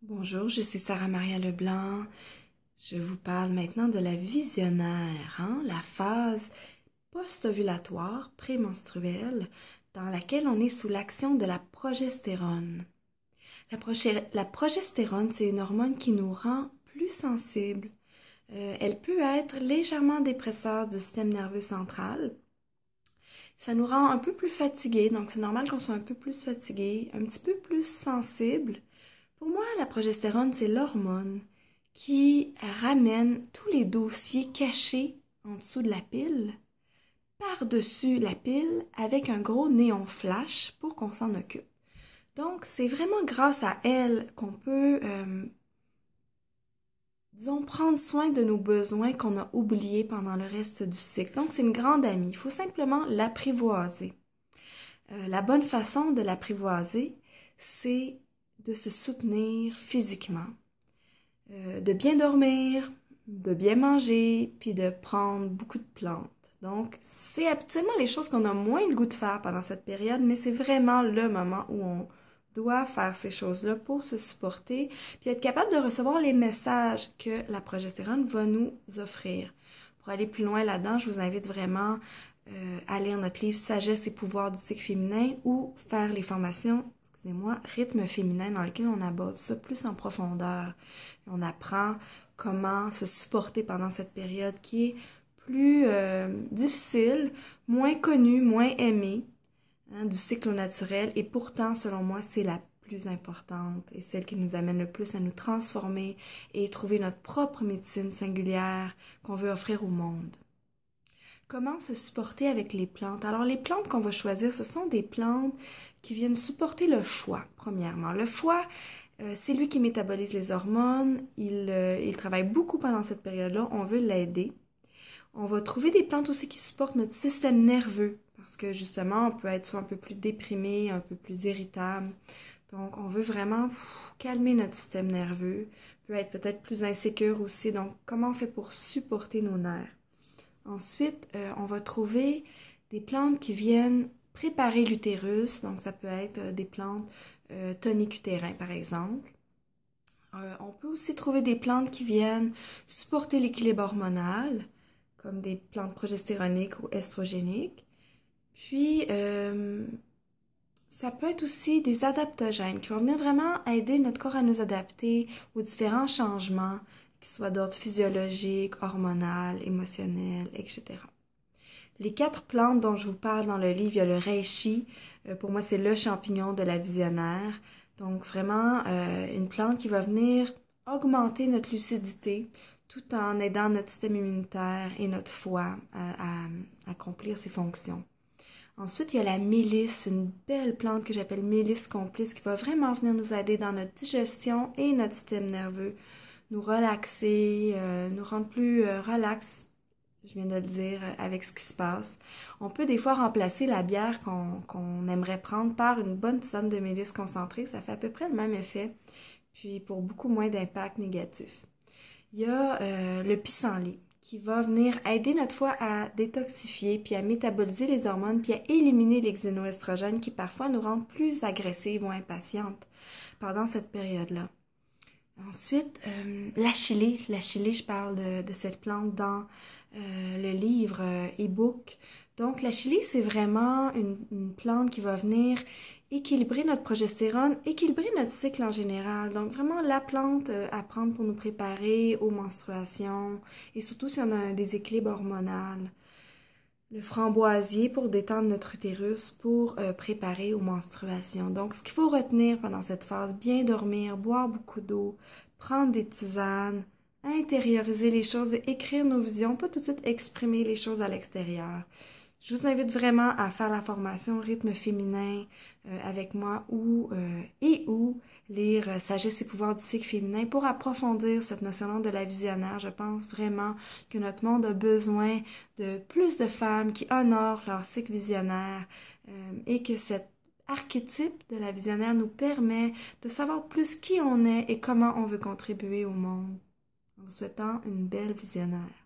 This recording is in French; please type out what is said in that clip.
Bonjour, je suis Sarah Maria Leblanc. Je vous parle maintenant de la visionnaire, la phase post-ovulatoire prémenstruelle dans laquelle on est sous l'action de la progestérone. La progestérone, c'est une hormone qui nous rend plus sensibles. Elle peut être légèrement dépresseur du système nerveux central. Ça nous rend un peu plus fatigués, donc c'est normal qu'on soit un peu plus fatigué, un petit peu plus sensible. Pour moi, la progestérone, c'est l'hormone qui ramène tous les dossiers cachés en dessous de la pile, par-dessus la pile, avec un gros néon flash pour qu'on s'en occupe. Donc, c'est vraiment grâce à elle qu'on peut, disons, prendre soin de nos besoins qu'on a oubliés pendant le reste du cycle. Donc, c'est une grande amie. Il faut simplement l'apprivoiser. La bonne façon de l'apprivoiser, c'est de se soutenir physiquement, de bien dormir, de bien manger, puis de prendre beaucoup de plantes. Donc, c'est habituellement les choses qu'on a moins le goût de faire pendant cette période, mais c'est vraiment le moment où on doit faire ces choses-là pour se supporter, puis être capable de recevoir les messages que la progestérone va nous offrir. Pour aller plus loin là-dedans, je vous invite vraiment à lire notre livre Sagesse et pouvoir du cycle féminin ou faire les formations, excusez-moi, rythme féminin dans lequel on aborde ça plus en profondeur. On apprend comment se supporter pendant cette période qui est plus difficile, moins connue, moins aimée du cycle naturel et pourtant, selon moi, c'est la plus importante et celle qui nous amène le plus à nous transformer et trouver notre propre médecine singulière qu'on veut offrir au monde. Comment se supporter avec les plantes? Alors, les plantes qu'on va choisir, ce sont des plantes qui viennent supporter le foie, premièrement. Le foie, c'est lui qui métabolise les hormones. Il travaille beaucoup pendant cette période-là. On veut l'aider. On va trouver des plantes aussi qui supportent notre système nerveux parce que justement, on peut être soit un peu plus déprimé, un peu plus irritable. Donc, on veut vraiment calmer notre système nerveux. Peut être peut-être plus insécure aussi. Donc, comment on fait pour supporter nos nerfs? Ensuite, on va trouver des plantes qui viennent préparer l'utérus. Donc, ça peut être des plantes toniques utérins, par exemple. On peut aussi trouver des plantes qui viennent supporter l'équilibre hormonal, comme des plantes progestéroniques ou estrogéniques. Puis, ça peut être aussi des adaptogènes qui vont venir vraiment aider notre corps à nous adapter aux différents changements, qu'ils soient d'ordre physiologique, hormonal, émotionnel, etc. Les 4 plantes dont je vous parle dans le livre, il y a le reishi. Pour moi, c'est le champignon de la visionnaire. Donc, vraiment, une plante qui va venir augmenter notre lucidité tout en aidant notre système immunitaire et notre foie à accomplir ses fonctions. Ensuite, il y a la mélisse, une belle plante que j'appelle mélisse complice qui va vraiment venir nous aider dans notre digestion et notre système nerveux, nous relaxer, nous rendre plus relax, je viens de le dire, avec ce qui se passe. On peut des fois remplacer la bière qu'on aimerait prendre par une bonne tisane de mélisse concentrée, ça fait à peu près le même effet, puis pour beaucoup moins d'impact négatif. Il y a le pissenlit qui va venir aider notre foie à détoxifier, puis à métaboliser les hormones, puis à éliminer les xénoestrogènes qui parfois nous rendent plus agressives ou impatientes pendant cette période-là. Ensuite, l'achillée. L'achillée, je parle de cette plante dans le livre e-book. Donc, l'achillée, c'est vraiment une plante qui va venir équilibrer notre progestérone, équilibrer notre cycle en général. Donc, vraiment la plante à prendre pour nous préparer aux menstruations et surtout si on a un déséquilibre hormonal. Le framboisier pour détendre notre utérus, pour préparer aux menstruations. Donc, ce qu'il faut retenir pendant cette phase, bien dormir, boire beaucoup d'eau, prendre des tisanes, intérioriser les choses et écrire nos visions, pas tout de suite exprimer les choses à l'extérieur. Je vous invite vraiment à faire la formation rythme féminin avec moi ou lire Sagesse et pouvoir du cycle féminin pour approfondir cette notion de la visionnaire. Je pense vraiment que notre monde a besoin de plus de femmes qui honorent leur cycle visionnaire et que cet archétype de la visionnaire nous permet de savoir plus qui on est et comment on veut contribuer au monde. En vous souhaitant une belle visionnaire.